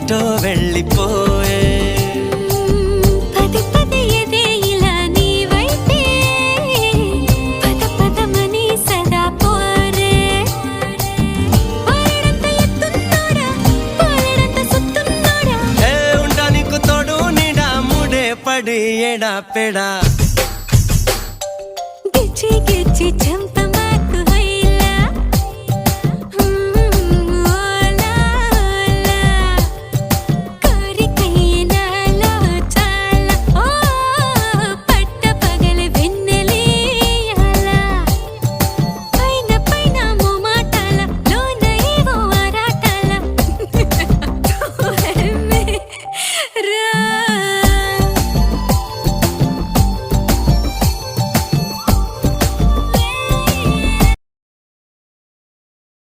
ఎటో వెళ్ళిపోయే పది పది ఎదే ఇలా నీ వైపే పద పదమని సదా పోరే పోరడంత ఎత్తున్నోడా పోరడంత సుత్తున్నోడా ఏ ఉంటా నీకు తోడు నీడా ముడే పడి ఎడా పెడా గిచ్చి గిచ్చి